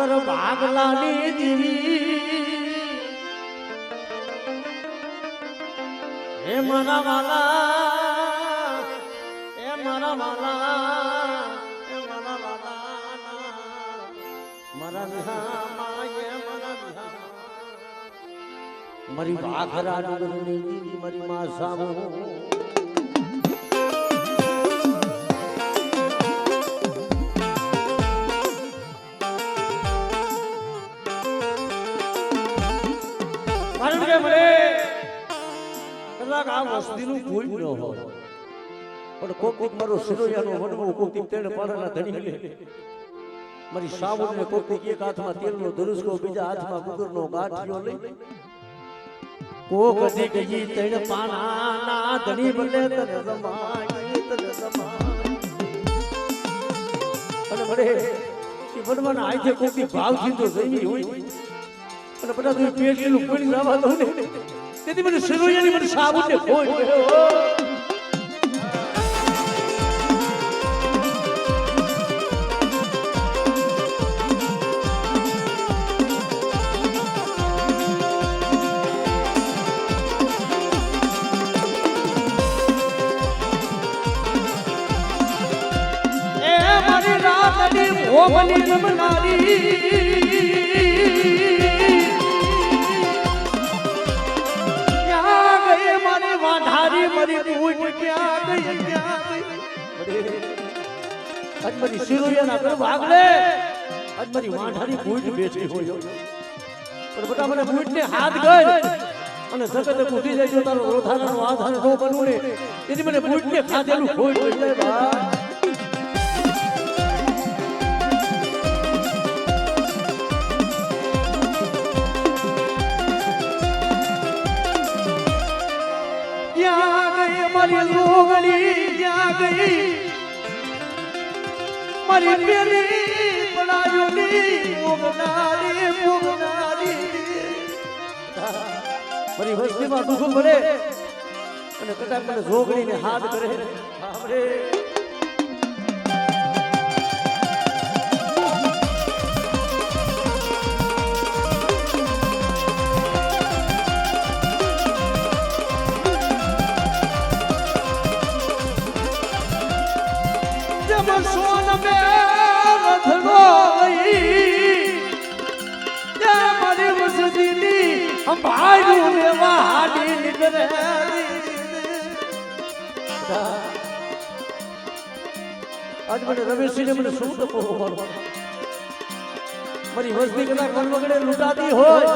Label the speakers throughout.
Speaker 1: કર ભાગલાની દેવી હે મારા વાલા હે મારા વાલા હે મારા વાલા મારા વિહામાં હે મારા વિહામાં મારી વાઘરા ડુંગરની દેવી મારી માં સામો કારણ કે મને કદાચ આ વસ્તીનું કોઈ ન હોય પણ કોક મારો સિરોયાનો વડવો કોક તેડ પાડાના ધણી લે મારી સાવરને કોક એક હાથમાં તેલનો ધનુષકો બીજા હાથમાં કુકરનો ગાંઠિયો લઈ કોક કદી ગઈ તેડ પાડાના ધણી બને તને સમાય તને સમાય અને બડે એ વડવાના આયથે કોકની ભાવ જીતો જઈ હોય અને બધા તું પેટનું પડી જવા દો ને તેથી મને સિરોયાની મને સાબુને ખોઈ ગયો એ મારી રાતની ઓમની રમનારી વાઢારી મરી પૂજ ક્યાં ગઈ આજ મારી સિરોયાના કર ભાગલે આજ મારી વાઢારી પૂજ બેઠી હોય પણ બટા મને પૂજને હાથ ગઈ અને જગત પૂજી જાય જો તારો રોધાનો આધાર નો બનવું ને તેથી મને પૂજને ખાધેલું ખોઈ જાય ભાઈ મારી લોગણી ક્યાં ગઈ મારી પેલી પડાયોની મોગનારી મારી વસ્તીમાં દુઃખ પડે અને કદાચ મને જોગણીને હાથ કરે આપણે ભાઈ લેવા હાડી નીકળે આજ મને રમેશજીને મને શું તકો મારી વસ્તી કદાચ મન વગડે લૂંટાતી હોય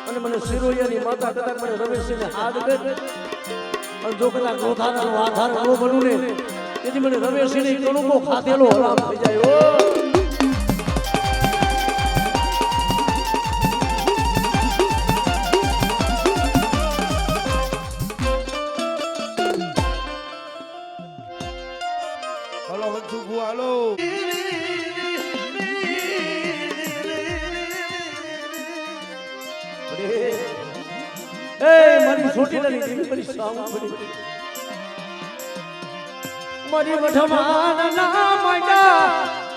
Speaker 1: અને મને સિરોયાની માતા કદાચ મને રમેશજીને હાથ દે અને જો કદાચ રોધાનો આધાર ન બનું ને તેથી મને રમેશજીને કણુકો ખાધેલો હરામ થઈ જાય મારી વઢવાન ના માંડા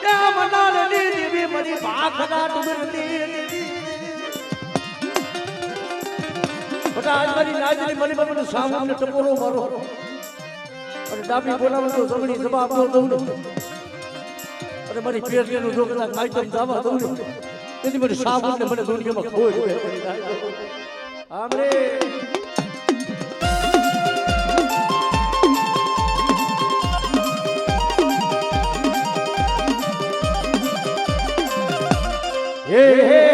Speaker 1: ત્યાં મનાલની દેવી મારી ભાખડા ડુંગરની બટા આજ મારી નાજની મને મને સામુને ટપોરો મારો અને ડાબી બોલાવો તો જમણી જવાબ દઉં અને મારી પેટનું જો કદાચ માયતમ જવા દઉં તેથી મને સામુને મને દુનિયામાં ખોઈ આમરે હે હે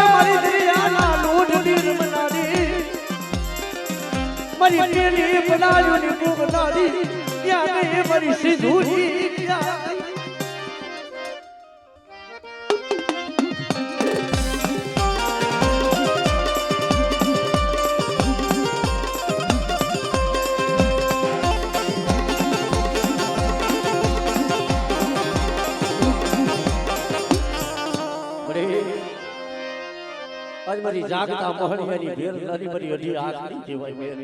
Speaker 1: મારી દરિયાના લોઢની રમનારી મારી પેલી બનાયોની ભોગનારી ક્યાં ગઈ મારી સિંધુજી ક્યાં આજ મારી જાગતા મોહણીયાની ભેર નાની મારી અઢી આંખની કહેવાય મેર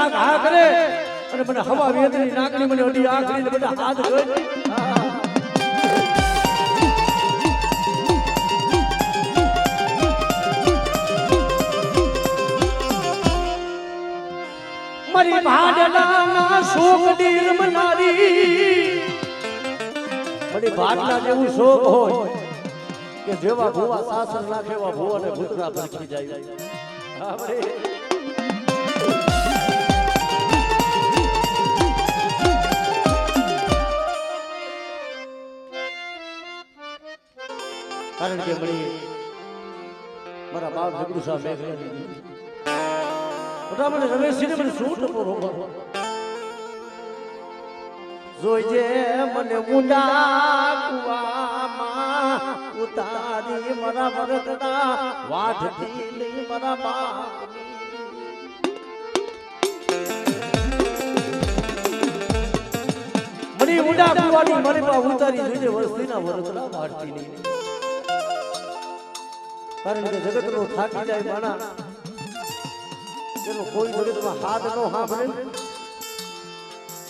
Speaker 1: ઘા ઘા કરે અને મને હવા વેદની નાકની મને અડી આખરી ને બધા હાથ ગઈ મારી ભાડલાના શોક દીર મનારી મારી ભાડલા જેવું શોક હોય કે જેવા ભુવા સાસર નાખે એવા ભુવાને ભૂતરા ભરખી જાય આપણે કારણ કે મળી મારા બાપ જગડુ સાહેબ મેઘરાજી બધા મને રમેશજીને મને શું ટપો રોકો જોઈજે મને મુંડા કુવામાં ઉતારી મારા વરતડા વાઢથી લઈ મારા બાપની મને મુંડા કુવાની મારી બા ઉતારી જોઈજે વસ્તીના વરતડા વાઢથી લઈ કારણ કે જગતનો થાકી જાય માણા એનો કોઈ જગતમાં હાથ નો સાંભળે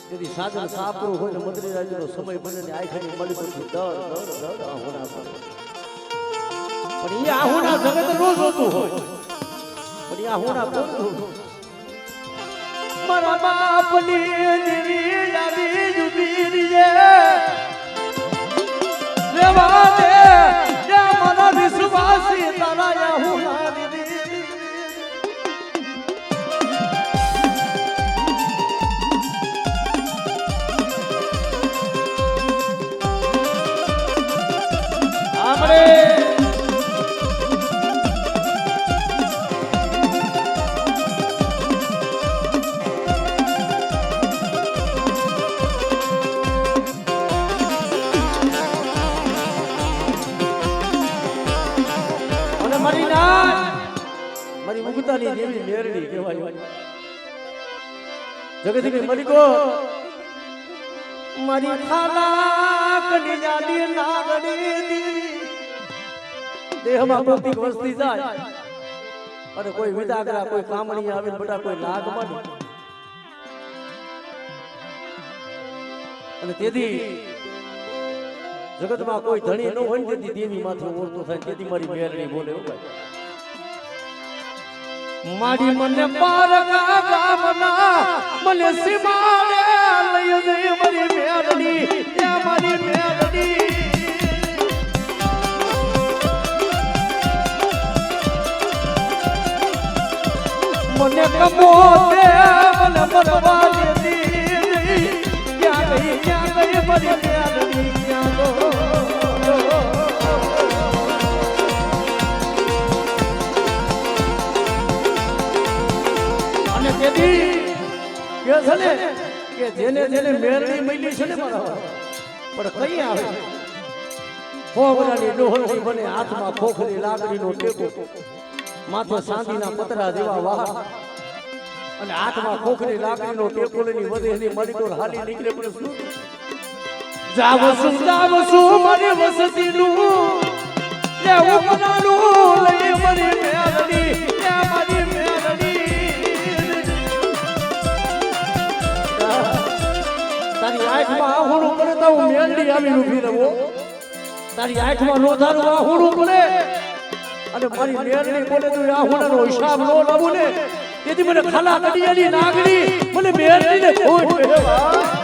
Speaker 1: તેથી સાધન સાપરું હોય ને મંત્રી રાજ્યનો સમય બને ને આખરી મળી પડતું દર આહોણા પણ એ આહોણા જગત નો જોતું હોય પણ એ આહોણા કોણ મારા બાપની દીરી યાદી જુબીરી રેવા દે મારા વિશ્વાસી તારા આહોણા મારી મુક્તાની દેવી મેરડી કહેવાય જગતની મલિકો મારી ખાલા કનૈયાની નાગણી દેવી દેહમાં ભૌતિક વસ્તી જાય અને કોઈ વિદાગરા કોઈ કામણી આવે બટા કોઈ લાગ માની અને તેથી જગતમાં કોઈ ધણી ન હોય તેથી દેવી માથે ઓળતો થાય તેથી મારી મેરડી બોલે મારી મને પારકા ગામના મને સીમાડે લઈ જઈ મારી મેરડી એ મારી મેરડી મને કમોતે મને મરવા દેતી ક્યાં ગઈ મારી મેરડી ક્યાં ગો કે જેને જેને મેરડી મળી છે ને મારા પણ કઈ આવે ફોગરાની ડોહલની બને હાથમાં ખોખરી લાકડીનો ટેકો માથે સાંધીના પતરા જેવા વાહ અને હાથમાં ખોખરી લાકડીનો ટેકો લઈને વધે એની મળી તો હાલી નીકળે પણ શું જાવ શું મારી વસતીનું જે ઉપનાનું લઈ મારી મેરડી એ મારી મેરડી તારી આંખમાં આહુડું પડે તો હું મેરડી આવી ઊભી રહું તારી આંખમાં લોધારું આહુડું પડે અને મારી મેરડી બોલે તો આહુડાનો હિસાબ નો લાવું ને તેથી મને ખાલા કડિયાની નાગણી મને મેરડીને ખોટ કહેવા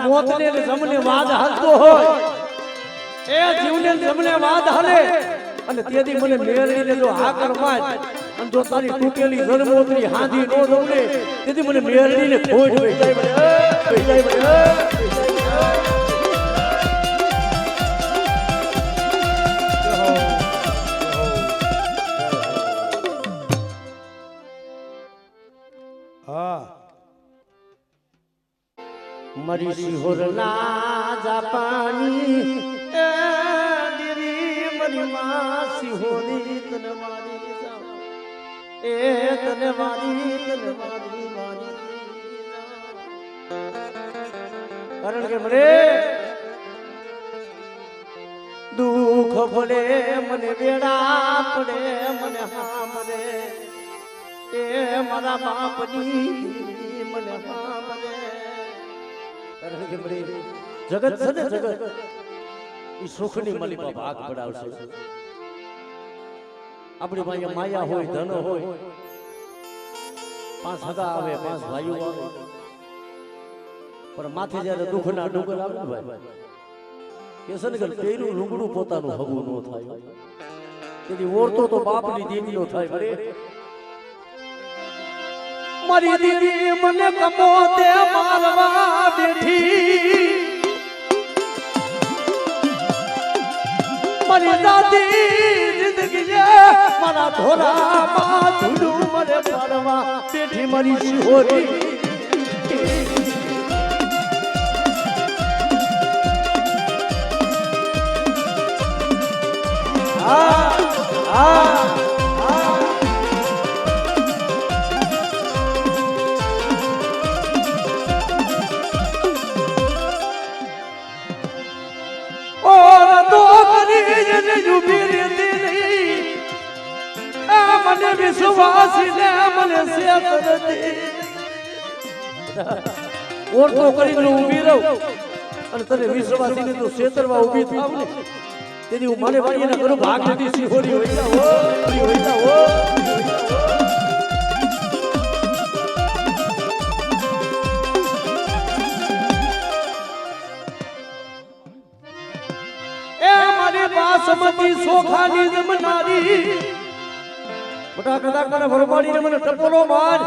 Speaker 1: મોતને જમને વાદ હાલતો હોય એ જીવને જમને વાદ હાલે અને તેથી મને મેરડીને જો હાકર માર અને જો તારી તૂટેલી જન્મોત્રી હાંધી નો દઉને તેથી મને મેરડીને ખોટ વઈ જાય મારી સિહોરના જાપાની એ દીરી મરી માસી હોરી તને મારી જાઉં એ તને મારી કારણ કે મને દુઃખ ભલે મને વેડા પડે મને હામરે એ મારા બાપની મને હામરે કારણ કે મને જગત છે ને જગત ઈ સુખની માલિકા ભાગ પડાવશે આપણી પાસે માયા હોય ધન હોય 5 હગા આવે 5 ભાઈઓ આવે પણ માથે જ્યારે દુઃખના ડુંગર આવે ને ભાઈ કે છે ને કે તેરું લુગડું પોતાનું હગું ન થાય તેથી ઓરતો તો બાપની દીકરીનો થાય ભરે મારી દીદી મને કમોતે મારવા બેઠી મારી દાદી જિંદગી મારા ધોરામાં ધૂળું મને પાડવા બેઠી મારી શિહોરી મને વિશ્વાસી ને મને ઓરતો કરીને ઊભી રહું અને તને વિશ્વાસી ને તો ક્ષેત્રમાં ઊભી થાવ ને તેથી હું મને વાળીને કરું ભાગ નથી સિહોરી હોઈતા હો એ મારી બાસમતી સોખાની જમનારી મોટા કદાચ મને ભરપાડીને મને ટપોલો માર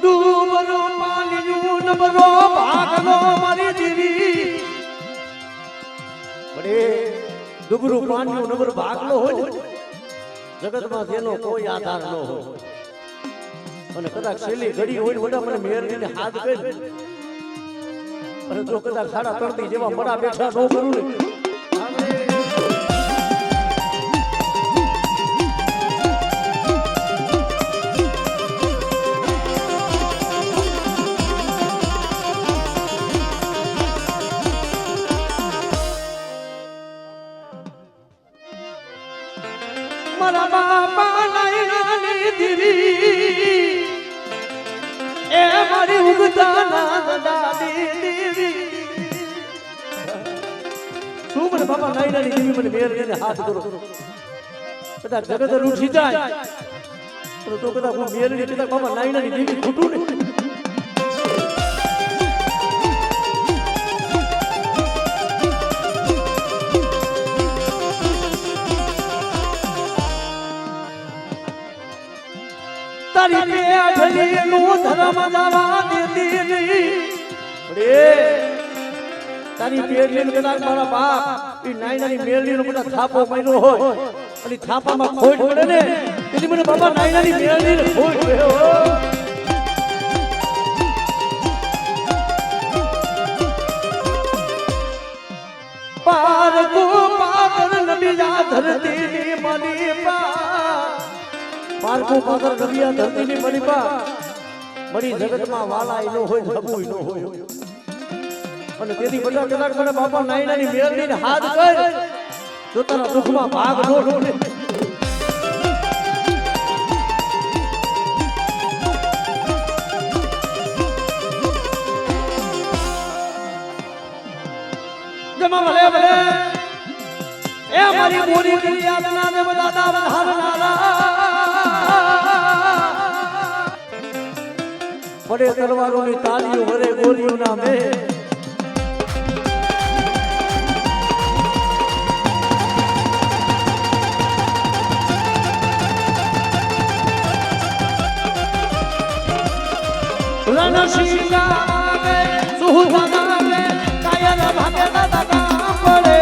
Speaker 1: ડૂબરો પાણીનું નબરો ભાગનો મારી દીવી બડે ડૂબરું પાણીનું નબરો ભાગનો હોય જગતમાં તેનો કોઈ આધાર ન હોય અને કદાચ છેલ્લી ઘડી હોય મોટા મને મેરડીને હાથ કરી અને જો કદાચ 3:30 જેવા મડા બેઠા ન કરું ને મારા બાપા નાયણાની દીવી એ મારી ઉગતા ના દાદી દીવી શું મને બાપા નાયણાની દીવી મને મેર લઈને હાથ કરો કદાચ જગત રૂઠી જાય તો કદાચ હું મેરની કદાચ બાપા નાયણાની દીવી ખૂટું ને તારી પેઢલી નું ધર્મ જવા દેતી નહીં રે તારી પેઢલી નું કદાચ મારા બાપ ઈ નાયનાની મેરડી નો બધા થાપો માર્યો હોય અને થાપામાં ખોટ પડે ને તેથી મને બાપા નાયનાની મેરડી ને ખોટ પડ્યો પાર કો પાર નબીયા ધરતી ની મની પારકો પાદર નબિયા ધરતીની મણીપા મરી જગતમાં વાલા નો હોય જબુય નો હોય અને તેથી બધા કદાચ મને બાપા નાયનાની મેરડીને હાથ કર જો તારા દુઃખમાં ભાગ નો ઢોલે જમા ભલે ભલે એ મારી બોરી કરી યાદના ને દાદા વધારનારા પડે તલવારોની તાલીઓ વરે ગોલીઓના મે રણશીલા આવે સુહુવાના આવે કાયર ભાગે દાદા પડે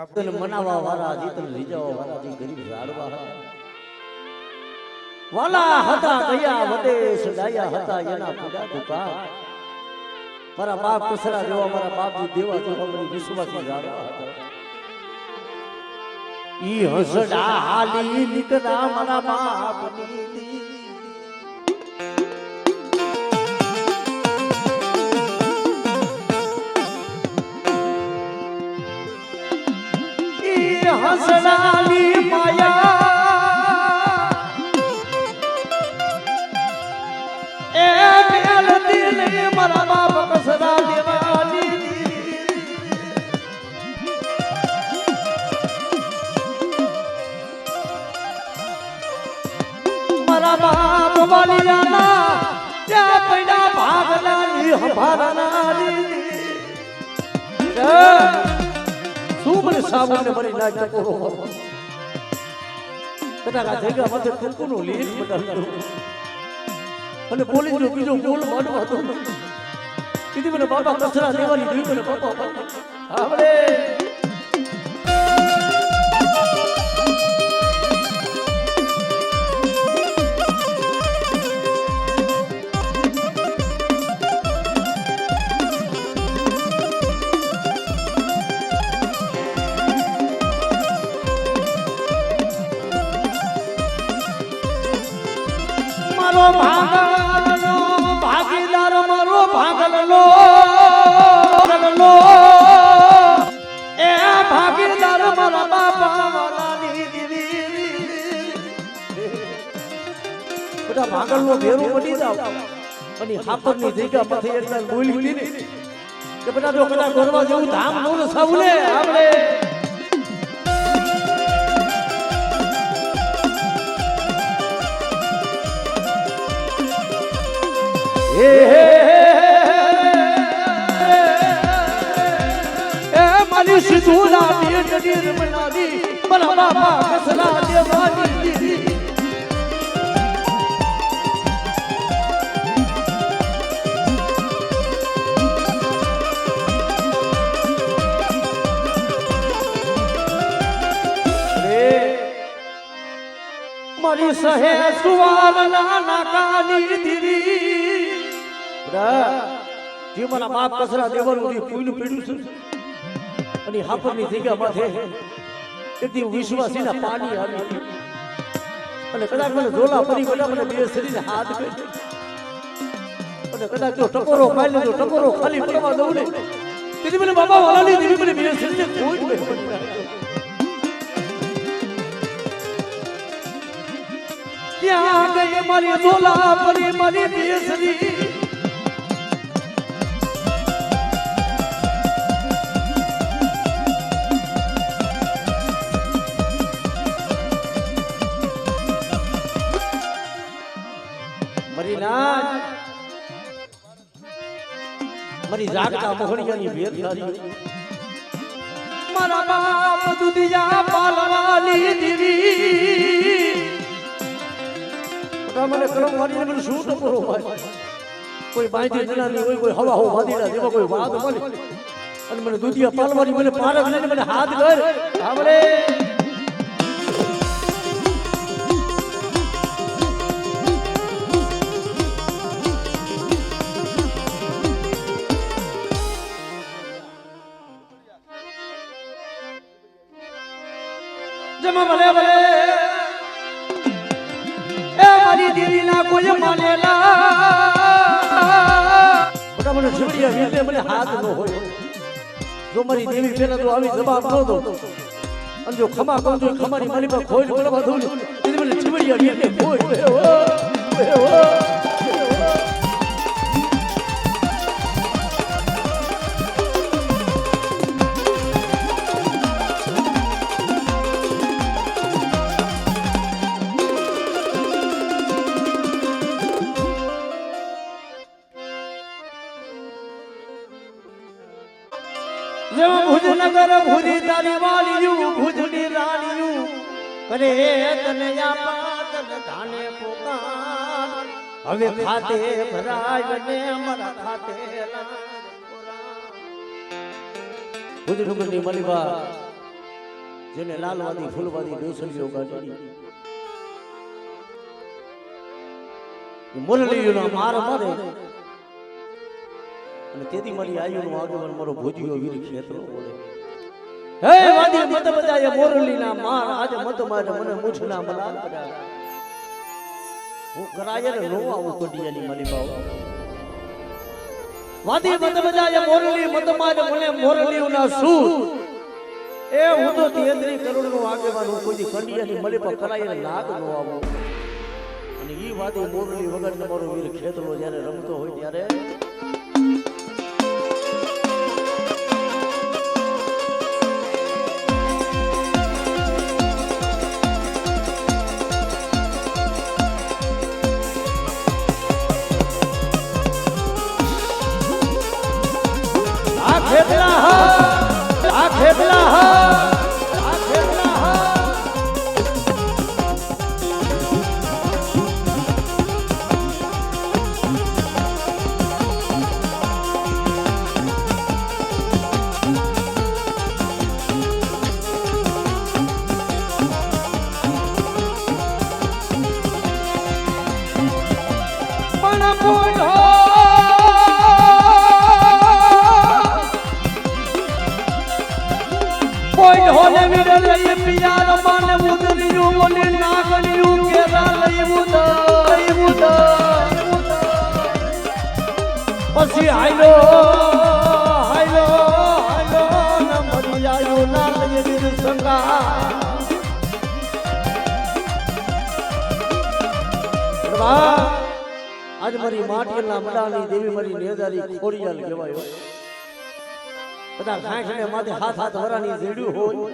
Speaker 1: તને મનાવા વાળા જી તને રીજાવા વાળા જી ગરીબ ઝાડવા વાલા હતા ગયા વદેશ ડાયા હતા એના પૂડા દુકા મારા બાપ કસરા દેવા મારા બાપજી દેવા જેવા મને વિશ્વાસી ઝાડવા હતા ઈ હસડા હાલી નીકળા મારા બાપની હસડાની માયા એ મેલ દિલ મારા બાપ કસરા દેવાની મારા બાપ વાલિયાના ત્યાં પૈડા ભાગલાની હંભારનારી શું મને સાબુને મરી ના ટકોરો કદાચ આ જગ્યા માથે ટૂંકુનું લીક બદલતું અને પોલીસનો બીજો બોલ માંડવો હતો કીધી મને બાપા કચરા દેવાની જોઈ મને બાપા આપણે ભાગીદાર મારો ભાગલલો એ ભાગીદાર મારા બાપા વાલાની બધા ભાગલનો ભેરો પડી જાવ અને હાપરની જગ્યા માંથી એટલા બોલી દીધી કે બધા જો કદાચ ગરવા જેવું ધામ નો સાવલે આપણે મારી સિધુરા બેટડીર બનાવી મારા બાપા કસરા દેવાની મારી સહે સુવારના નાકાની દીરી જે મારા બાપ કસરા દેવાનું પૂયનું પીડ્યું છે અને હાપરની જગ્યા માથે એકદી વિશ્વાસીના પાણી આવી અને કદાચ મને ઝોલા પડી ગયા મને બે શરીરને હાથ કરી અને કદાચ જો ટકોરો ખાઈ લેજો ટકોરો ખાલી પડવા દઉં ને તેથી મને બાબા વાલાની દેવી મને બે શરીરને કોઈ જ પડી ત્યાં ગઈ મારી ઝોલા પડી મારી બે શરીર મારી જાગતા મોહણિયાની ભેદ ધારી મારા બાપ દુધિયા પાલવાની દીવી મને કરમ વાળી મને શું ટકોરો હોય કોઈ બાંધી જનાની હોય કોઈ હવા હો વાદીડા જેવા કોઈ વાત મળી અને મને દુધિયા પાલવાની મને પારક લઈને મને હાથ કર આપણે જમા ભલે ભલે એ મારી દેવી ના કોઈ માનેલા બધા મને છોડિયા વીતે મને હાથ ન હોય જો મારી દેવી પેલા તો આવી જવાબ ન દો અને જો ખમા કહું તો ખમારી મારી પર ખોઈ પડવા દઉં એટલે મને છોડિયા વીતે ખોઈ ભુજનગર ભુરી તારી વાલિયું ભુજની રાણીયું કરે તને પાતલ ધાને પોકાર હવે ખાતે ભરાય ને અમારા ખાતે ભુજનગરની મલિબા જેને લાલવાદી ફૂલવાદી ડોસલીઓ ગાડી મુરલીઓના માર મારે અને તેથી મારી આયુનો આગળ મારો ભોજીયો વીર ખેતરો બોલે હે વાદી મત બજાય મોરલીના માર આજે મત મારે મને મુછના મલાલ બજાય હું કરાય ને નો આવું કોડિયાની મારી બાવ વાદી મત બજાય મોરલી મત મારે મને મોરલીઓના સૂર એ હું તો 33 કરોડનો આગેવાન હું કોઈ કંડિયાની મળી પર કરાય ને લાગ નો આવો અને ઈ વાદી મોરલી વગર મારો વીર ખેતરો જ્યારે રમતો હોય ત્યારે પછી હાલો હાલો હાલો ન મરી આયો ના લઈ વીર સંગા આજ મારી માટીના મડાની દેવી મારી નેજારી ખોડિયાલ કહેવાયો કદાચ સાંખને માથે હાથ વરાની જેડ્યું હોય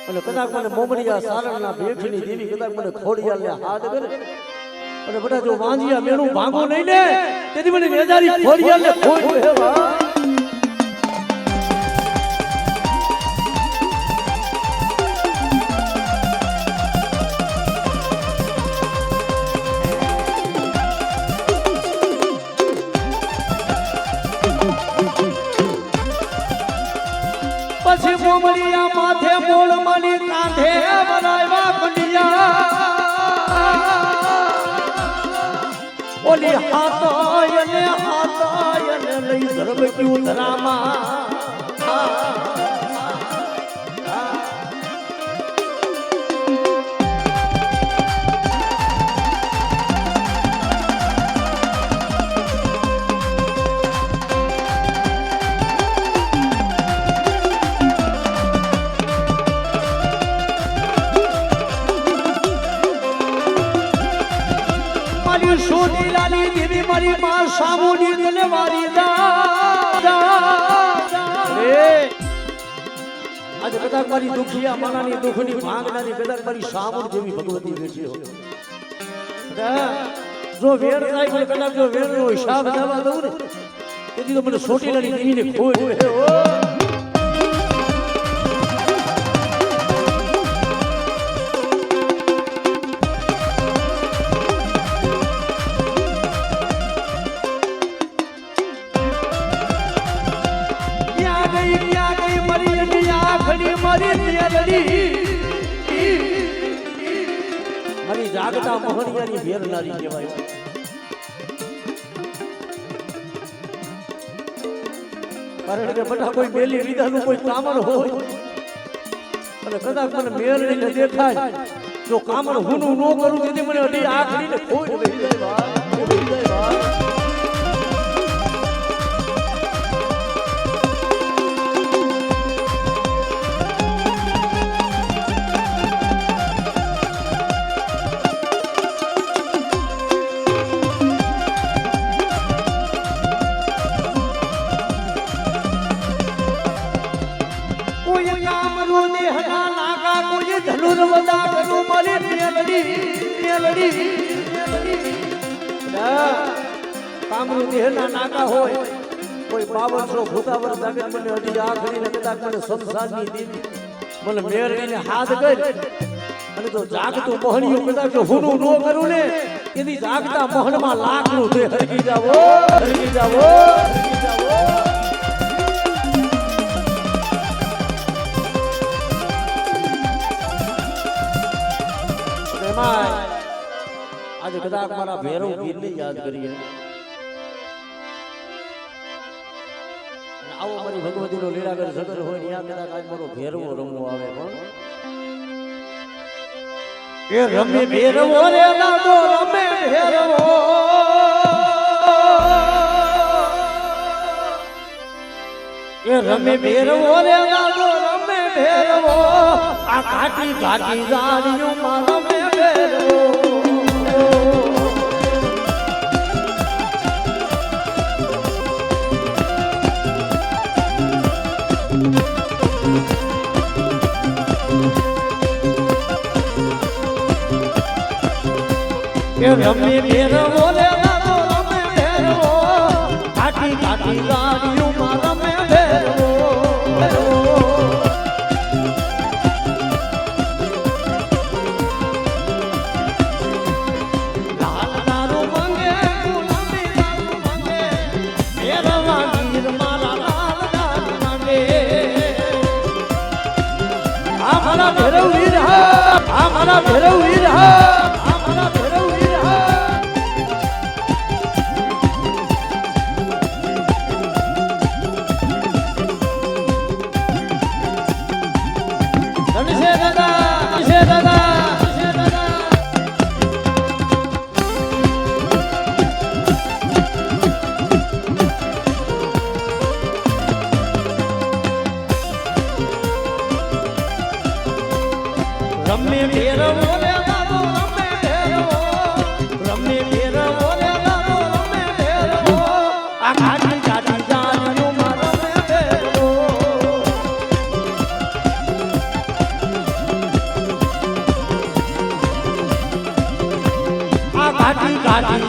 Speaker 1: અને કદાચ મને મોમડિયા સારણના ભેખની દેવી કદાચ મને ખોડિયાલને હાથ કરે અને બધા જો વાંજિયા મેણું ભાંગો નહીં ને તેથી મને નેજારી ખોડિયાલને ખોઈ હે વા પછી મોમડિયા માથે મોળ મની કાંધે બનાવ્યા કંડિયા ઓલી હાથાય ને લઈ ધરબક્યું ધરામાં સોની લાલી દેવી મારી માં સામુની ગલે મારી આજે કદાચ મારી દુખિયા માનાની દુખની ભાંગનારી કદાચ મારી સામુર જેવી ભગવતી બેઠી હોય જો વેર થાય કદાચ જો વેર નો હિસાબ દેવા દઉં ને તેથી તો મને સોટી લાલી દેવીને ખોઈ હે ઓ મારી જાગતા મોહનિયાની ભેરનારી કહેવાય કારણ કે બધા કોઈ બેલી લીધાનું કોઈ કામર હોય અને કદાચ મને મેળવીને દેખાય જો કામર હુનું ન કરું તેથી મને અઢી આખડીને ખોઈ બેહી જાય ભાઈ બેહી જાય ભાઈ કામરૂ દેહના નાકા હોય કોઈ 5200 ભૂતાવર જાગે મને અઢી આખરીને કદાચ મને સંસારની દેવી મને મેરવીને હાથ કરી અને તો જાગતું મોહણીઓ કદાચ હુનું ન કરું ને એની જાગતા મોહણમાં લાખનું તે હરકી જાવો હરકી જાવો હરકી જાવો આજે કદાચ મારા ભેરવ ગીરને યાદ કરીએ આવો મારી ભગવતીનો લીલાગર સગર હોય ને ત્યાં કદાચ આજ મારો ભેરવો રમવો આવે પણ એ રમે ભેરવો રે લાડો રમે ભેરવો એ રમે ભેરવો રે લાડો રમે ભેરવો આ ઘાટી ઘાટી જાણ્યું માં રમે ભેરવો રમે ભેરવો રે લાડો રમે ભેરવો ઘાટી ઘાટી જાણ્યું માં રમે ભેરવો લાલ દારૂ મંગે ગુલાબી દારૂ મંગે ભેરવા ગીર મારા લાલ દારૂ મંગે આ મારા ભેરવ વીર હા આ મારા ભેરવ વીર હા આ મારા ભેરવ વીર હા ધનશે દાદા ધનશે દાદા ધનશે દાદા રમે ભેરવો રે લાડો રમે ભેરવો રમે ભેરવો રે લાડો રમે ભેરવો આ ઘાટી ઘાટી જાણ્યું માં રમે ભેરવો આ ઘાટી ઘાટી